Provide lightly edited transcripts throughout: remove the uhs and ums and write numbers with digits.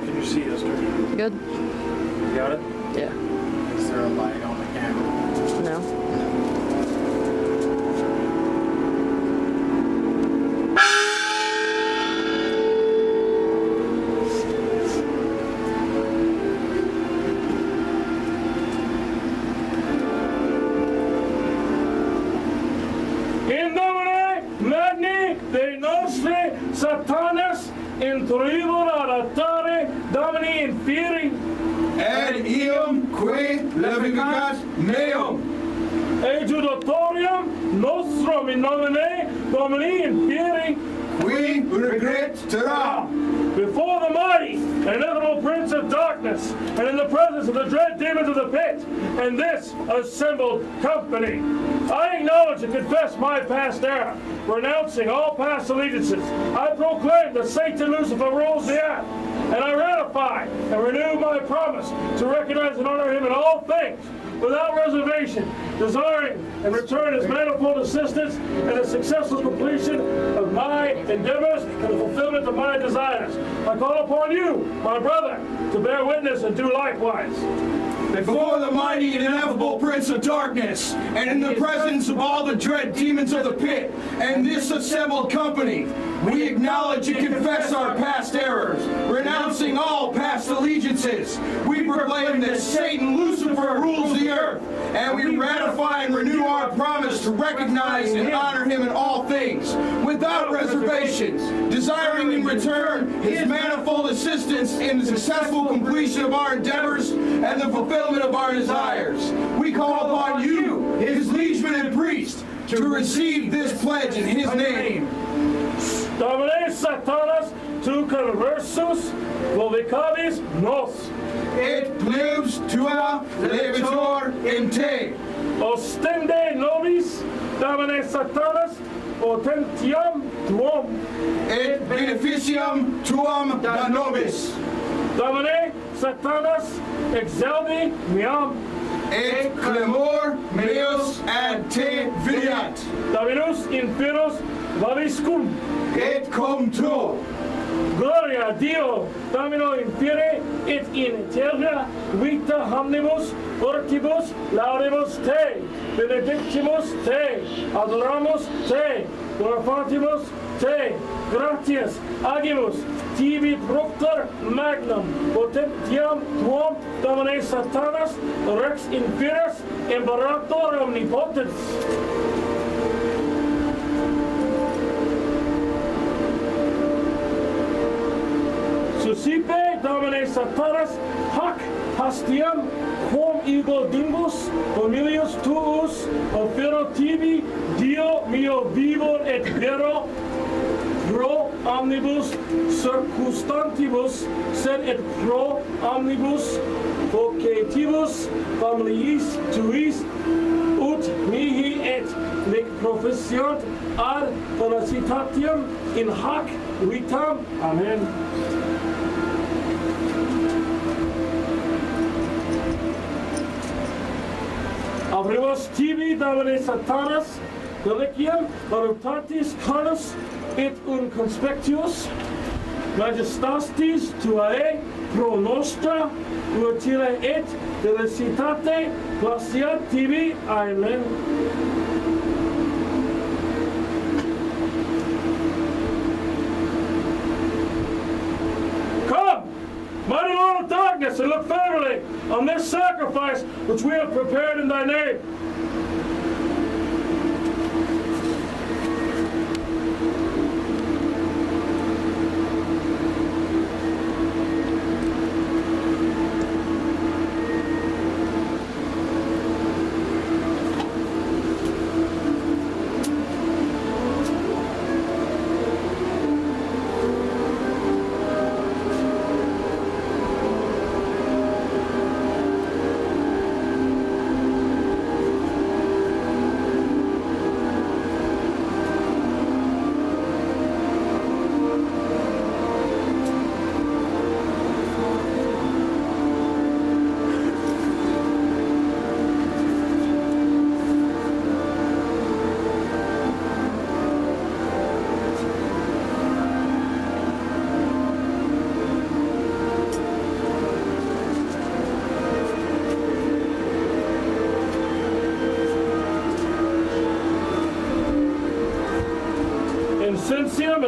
can you see, Esther? Good. You got it? Yeah. Is there a light on the camera? No. In nomine magni Dei nostri Satanas introibur ad altare Domini inferi Ad eum que levigat meum. Ejudatorium nostrum in nomine Domini inferi We regret terra. before the mighty and inevitable Prince of Darkness, and in the presence of the dread demons of the pit, and this assembled company, I acknowledge and confess my past error, renouncing all past allegiances. I proclaim that Satan Lucifer rules the earth, and I ratify and renew my promise to recognize and honor him in all things, without reservation, desiring and return his manifold assistance and the successful completion of my endeavors and the fulfillment of my desires. I call upon you, my brother, to bear witness and do likewise. Before the mighty and ineffable Prince of Darkness, and in the presence of all the dread demons of the pit, and this assembled company, we acknowledge and confess our past errors, renouncing all past allegiances. We proclaim that Satan Lucifer rules the earth, and we ratify and renew our promise to recognize and honor him in all things, without reservations, desiring in return his manifold assistance in the successful completion of our endeavors and the fulfillment of our desires. We call upon you, his liegeman and priest, to receive this pledge in his name. Domine Satanas tu conversus vovicabis nos. Et plebs tua levitor in te. Ostende nobis, Domine Satanas, potentiam tuum. Et beneficium tuam da nobis. Domine Satanas, exalvi meam. Et clamor meus ad te videat. Dominus infirus vobiscum. Et cum tuo. Gloria a Dio, Domino infere, et in terra vita omnibus ortibus laudemus te, benedictimus te, adoramus te, glorificamus te, gratias agimus, tibi proctor magnum, potentiam tuum, Domine Satanas, rex inferius, imperator omnipotens. Susipe, Domine Satanas, hac hastiam, quam ego dingus, familius tuus, ofero tibi, Dio mio vivor et vero, pro omnibus circumstantibus, sed et pro omnibus vocatibus familiis tuis, ut mihi et nec professiont ad felicitatiam in hac vitam. Amen. Abrimus tibi, Domine Satanas, deliciam, voluntatis carnus, et unconspectius, majestastis tuae, pro nostra, utile et felicitate, placiat tibi. Amen. Come, mighty Lord of darkness, and look favorably on this sacrifice which we have prepared in thy name.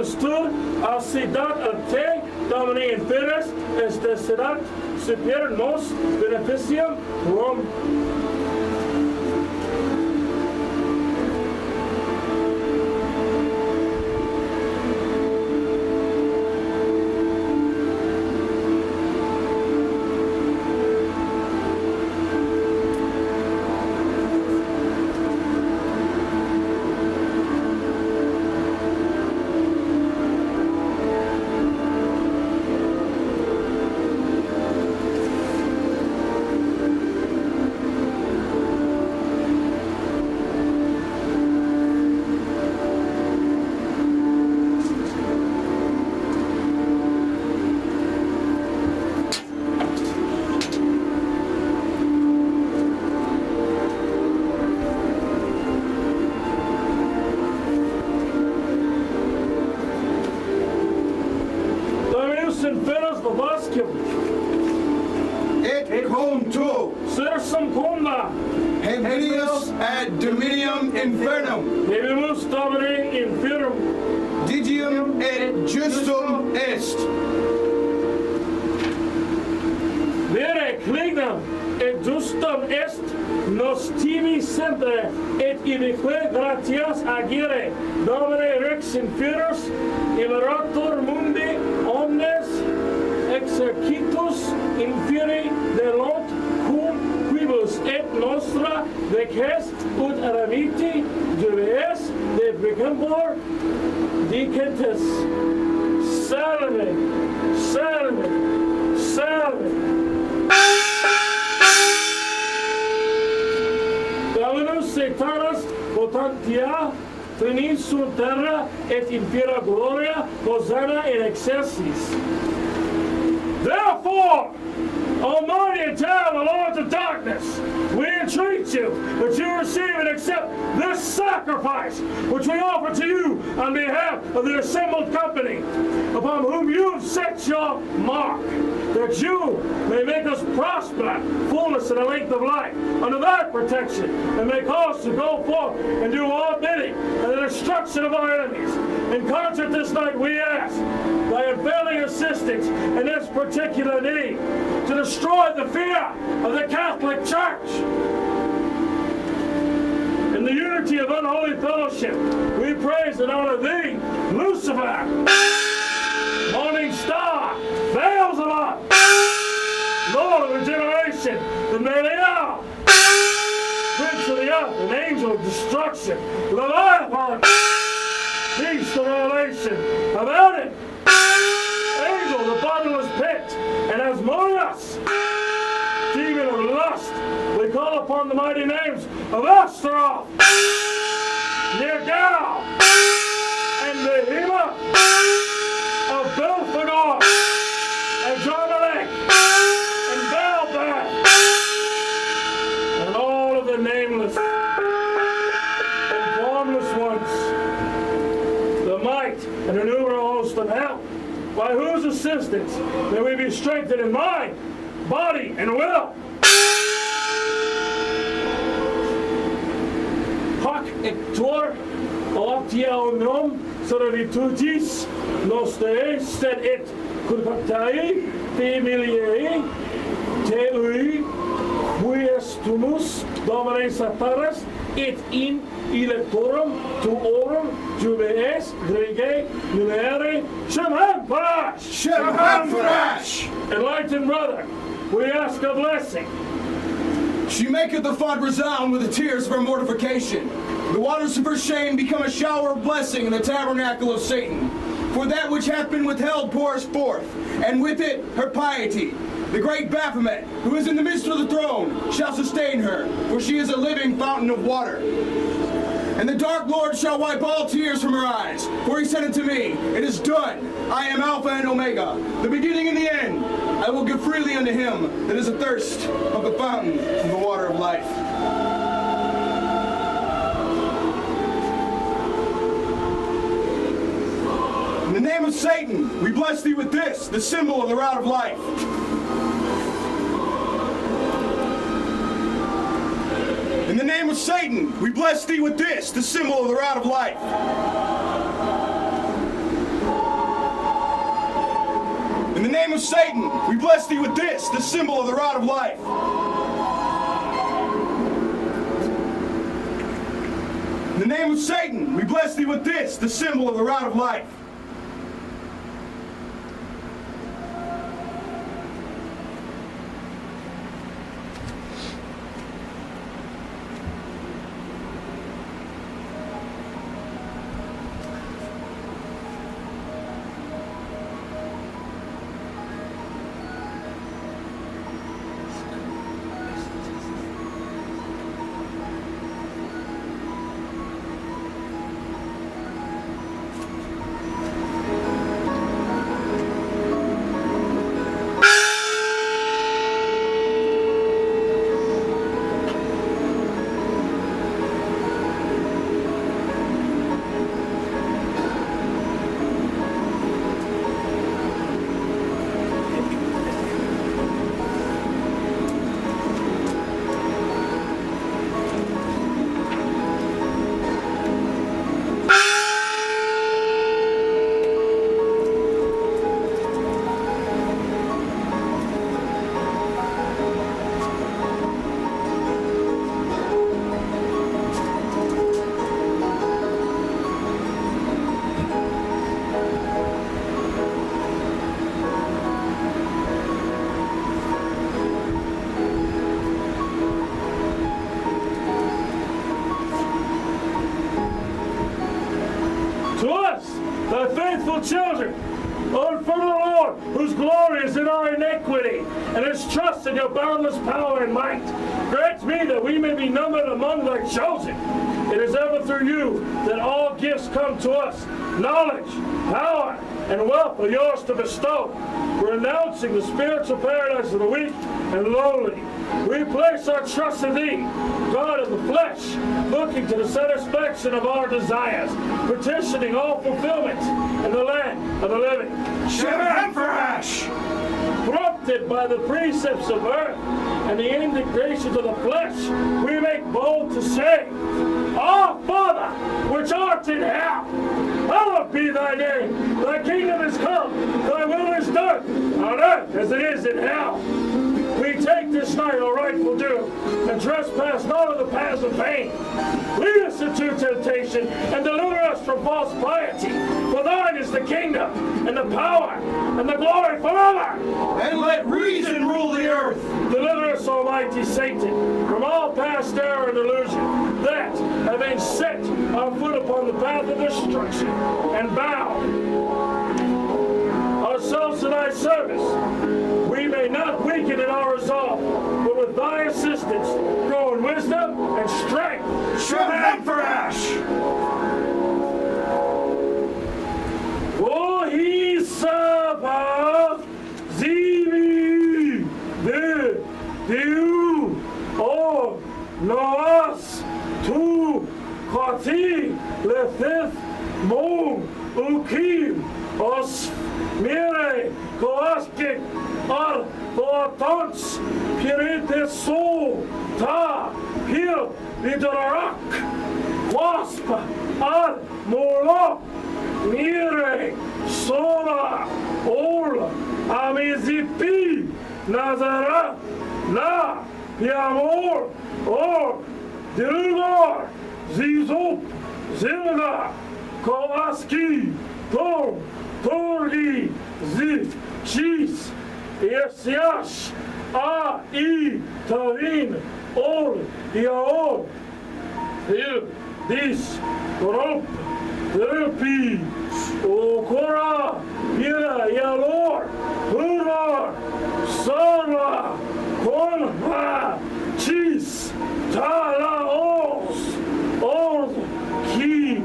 stur a ciudad te domini inferes este ciudad super nos beneficium tuum. Inferos vobascium. Et cum tu, Sursum cumna. Hemenius ad dominium infernum, Levimus domini infernum. digium et justum est. Vere clignam et justum est nos tibi sempre et ibique gratias agere domine rex inferos liberator mundi omnes exercitus inferi delont cum quibus et nostra veces ut eramiti dues de precambor dicentes salve salve salve. Dominus Satanas potentia tenis sunt terra et infera gloria Hosanna in excelsis. Therefore, Almighty and terrible Lords of darkness, we entreat you that you receive and accept this sacrifice which we offer to you on behalf of the assembled company, upon whom you have set your mark, that you may make us prosper, fullness, and a length of life under thy protection, and may cause to go forth and do all bidding and the destruction of our enemies. In concert this night we ask thy unfailing assistance in this particular need to destroy the fear of the Catholic Church. In the unity of unholy fellowship, we praise and honor thee, Lucifer, morning star, Beelzebub, Lord of regeneration, the Belial, Prince of the earth, and angel of destruction, Leviathan, beast of revelation, of Adam, angel of the bottomless pit, and Asmodeus, demon of lust. We call upon the mighty names of Astaroth, Nergal, and Behemoth, of Belphegor, and Jarmalek, and Baalbek, and all of the nameless and formless ones, the might and innumerable host of hell, by whose assistance may we be strengthened in mind, body, and will. Hoc ector optia omnium servitutis nostrae sed et culpatae familiae teui quiestumus domine Satanas et in electorum tuorum jubees grege numere Shemhan Parash. Shemhan Parash. Enlightened brother, we ask a blessing. She maketh the font resound with the tears of her mortification. The waters of her shame become a shower of blessing in the tabernacle of Satan. For that which hath been withheld pours forth, and with it her piety. The great Baphomet, who is in the midst of the throne, shall sustain her, for she is a living fountain of water. And the dark Lord shall wipe all tears from her eyes, for he said unto me, It is done. I am Alpha and Omega, the beginning and the end. I will give freely unto him that is athirst of the fountain of the water of life. In the name of Satan, we bless thee with this, the symbol of the rod of life. In the name of Satan, we bless thee with this, the symbol of the rod of life. In the name of Satan, we bless thee with this, the symbol of the rod of life. In the name of Satan, we bless thee with this, the symbol of the rod of life. Thy faithful children, Lord, for the Lord, whose glory is in our iniquity, and his trust in your boundless power and might. Grant me that we may be numbered among thy chosen. It is ever through you that all gifts come to us. Knowledge, power, and wealth are yours to bestow. Renouncing the spiritual paradise of the weak and lowly, we place our trust in thee, God of the flesh, looking to the satisfaction of our desires, petitioning all fulfillment in the land of the living. Prompted by the precepts of earth and the indignations of the flesh, we make bold to say, Our Father, which art in hell, hallowed be thy name. Thy kingdom is come, thy will is done, on earth as it is in hell. We take this night our rightful due, and trespass not of the paths of pain. Lead us into temptation, and deliver us from false piety. For thine is the kingdom, and the power, and the glory forever. And let reason rule the earth. Deliver us, Almighty Satan, from all past error and illusion, that, having set our foot upon the path of destruction, and bound ourselves to thy service, we may not weaken in our resolve, but with thy assistance grow in wisdom and strength. Shabbat for Ash! O he saba zivi de diu o noas tu kati lethith mom ukim os mire koaskik ar Tons pirite so ta pir vidorak wasp ar molo mire sora ol amizipi nazara na piamor or dilgor zizop zilga koaski tor torgi zi chis Yesiash, A, I, Tavin, Ol, Yaol, Hil, Dis, Romp, Rupi, Okora, Ira, Yalor, Huror, Sora, Konha, Chis, Tala, Os, Ord, Ki,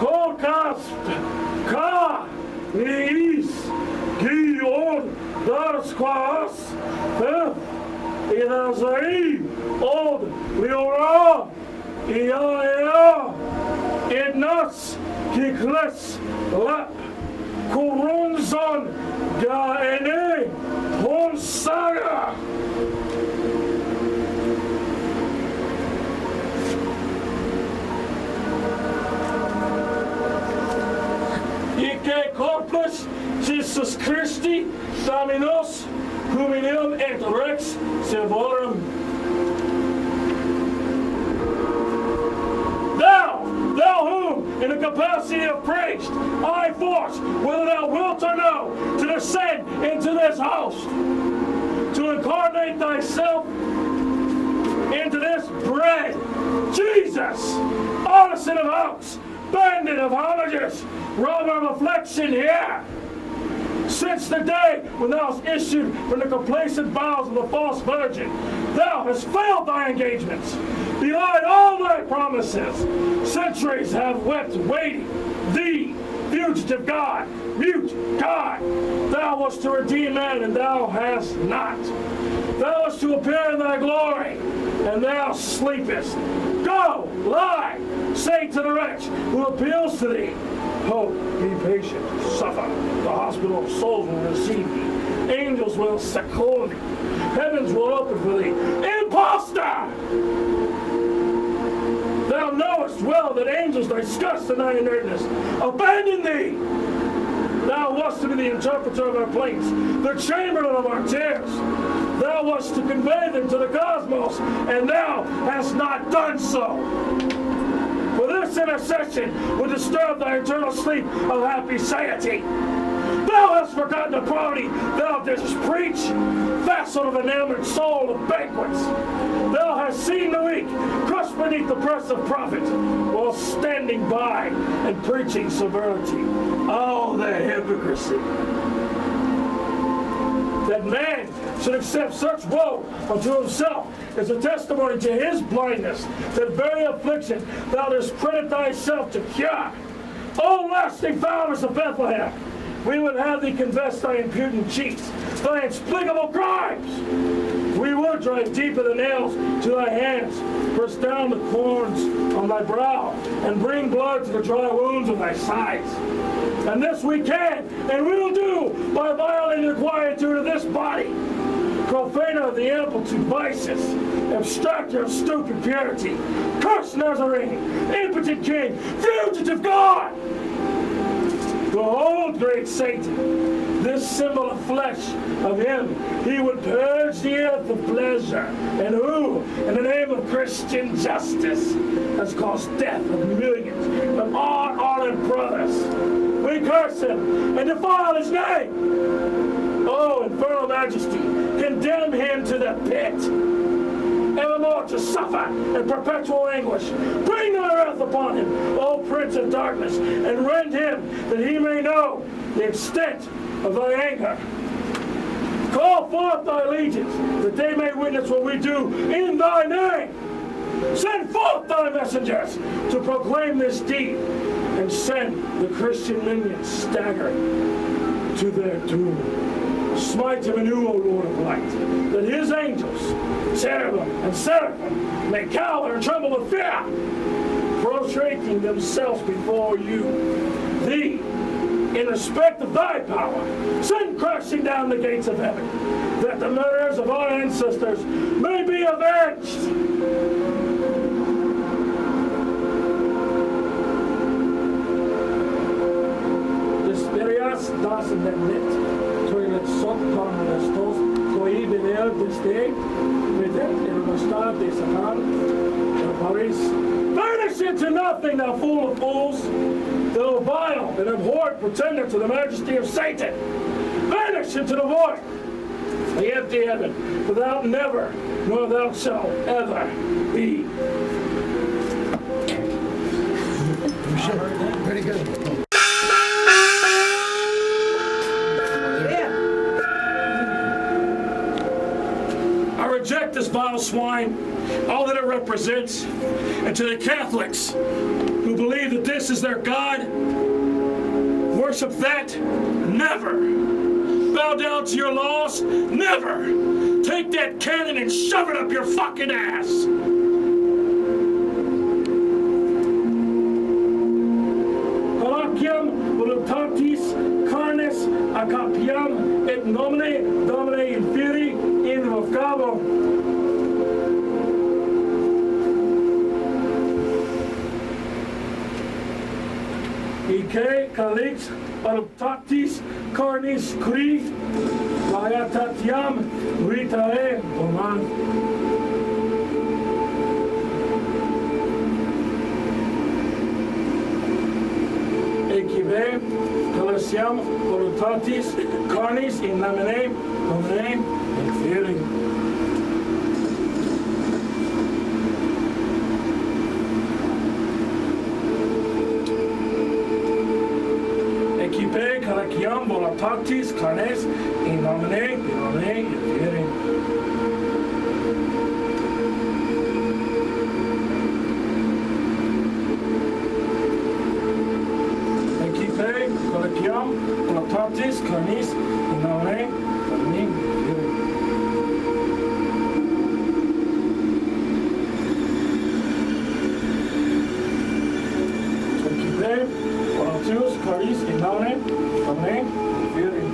Kokasp, Ka, Niis, Ki, Ord, Dars Quas, Inazari, Old, Liora, Iaea, Idnas, Kikles, Lap, Kurunzon, Gaene, Honsaga. Ike Corpus, Jesus Christi, Dominus, humilium et rex servorum. Thou whom, in the capacity of priest, I force, whether thou wilt or no, to descend into this house, to incarnate thyself into this bread. Jesus, artisan of house, bandit of homages, robber of affliction here. Since the day when thou hast issued from the complacent vows of the false virgin, thou hast failed thy engagements, belied all thy promises. Centuries have wept waiting thee, fugitive God, mute God. Thou wast to redeem man, and thou hast not. Thou wast to appear in thy glory, and thou sleepest. Go, lie, say to the wretch who appeals to thee, hope, be patient, suffer. The hospital of souls will receive thee. Angels will succor thee. Heavens will open for thee. Imposter! Thou knowest well that angels disgust in thy inertness. Abandon thee! Thou wast to be the interpreter of our plaints, the chamberlain of our tears. Thou wast to convey them to the cosmos, and thou hast not done so. For this intercession would disturb thy eternal sleep of happy satiety. Thou hast forgotten the poverty thou didst preach, vassal of enamored soul of banquets. Thou hast seen the weak crushed beneath the press of profit, while standing by and preaching severity. Oh, the hypocrisy! That man should accept such woe unto himself is a testimony to his blindness, that very affliction thou dost credit thyself to cure. O lasting founders of Bethlehem, we would have thee confess thy impudent cheats, thy inexplicable crimes. We would drive deeper the nails to thy hands, press down the corns on thy brow, and bring blood to the dry wounds of thy sides. And this we can, and we will do, by violating the quietude of this body. Profaner of the amplitude vices, abstractor of stupid purity, cursed Nazarene, impotent king, fugitive God! Behold, great Satan, this symbol of flesh of him, he would purge the earth of pleasure, and who, in the name of Christian justice, has caused death of millions of our honored brothers. We curse him and defile his name. Oh, infernal majesty, condemn him to the pit, evermore to suffer in perpetual anguish. Bring thy wrath upon him, O Prince of Darkness, and rend him, that he may know the extent of thy anger. Call forth thy legions, that they may witness what we do in thy name. Send forth thy messengers to proclaim this deed, and send the Christian minions staggering to their doom. Smite him anew, O Lord of light, that his angels, cherubim and seraphim, may cower and tremble with fear, prostrating themselves before you. Thee, in respect of thy power, send crashing down the gates of heaven, that the murderers of our ancestors may be avenged. Das in der Net, toilet sop pan de stof, koi benel de steek, with it in the star de Satan, Paris. Vanish into nothing, thou fool of fools, thou vile and abhorred pretender to the majesty of Satan. Vanish into the void, the empty heaven, for thou never, nor thou shalt ever be. Very good. Reject this vile swine, all that it represents, and to the Catholics who believe that this is their God, worship that, never. Bow down to your laws, never. Take that cannon and shove it up your fucking ass. Colloquium voluntatis carnes accapiam et nomine Domine inferi invocabo. Ike calix voluntatis carnis cri tatiam vitae oman. Ekive kalasiam voluntatis carnis in nomine Domini et Filii. Equipe calaciam voluntatis carnes in nomine Domini et Filii. Colaciam voluntatis carnis in nomine Domini et Filii. Equipe voluntatis carnis in nomine Domini et Filii.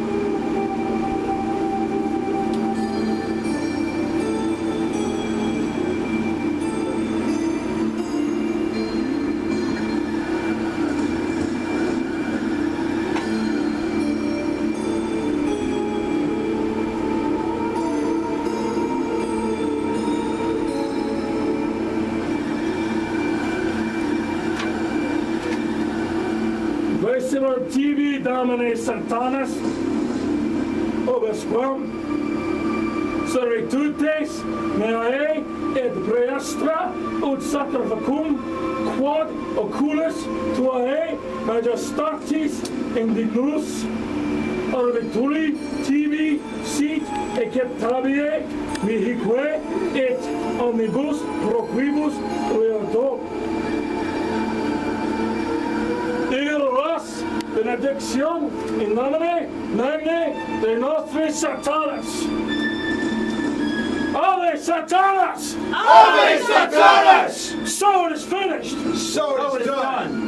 Vestimur tibi Domine Sanctanas, obesquam, servitutes meae et praestra ut sacrificum quod oculus tuae majestatis indignus arbituri tibi sit acceptabile mihique et omnibus proquibus reato. Benediction in nomine de nostri Satanas. Ave Satanas! Ave Satanas! So it is finished. So it is done.